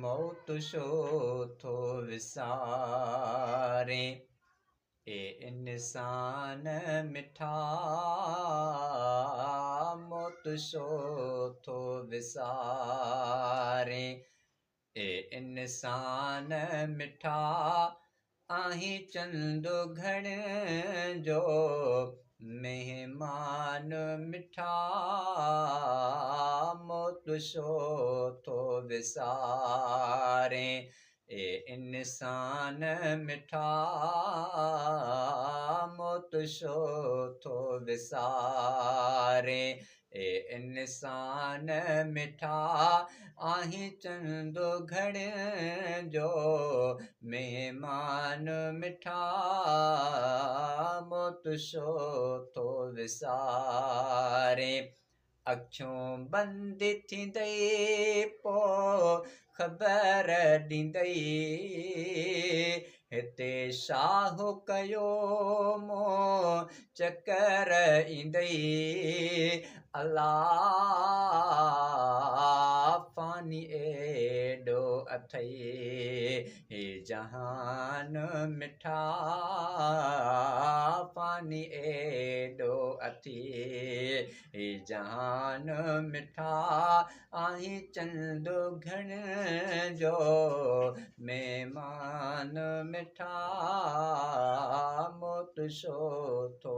मौत छो थो विसारे ए इंसान मिठा मौत छो थो विसारे ए इंसान मिठा आहीं चंद घण जो मेहमान मिठा मौत छो थो विसारे ए इंसान मिठा मौत छो थो विसारे ए इंसान मिठा आहीं चंद घण जो मेहमान मिठा मौत छो थो विसारे अखियूं बंदि थींदई पोइ ख़बर ॾींदई हिते शाहु कयो मूं चकर ईंदई अल्लाह फ़ानी एॾो अथई हे जहान मिठा फ़ानी एॾो अथई हे जहान मिठा आहीं चंद घण जो मेहमान मिठा मौत छो थो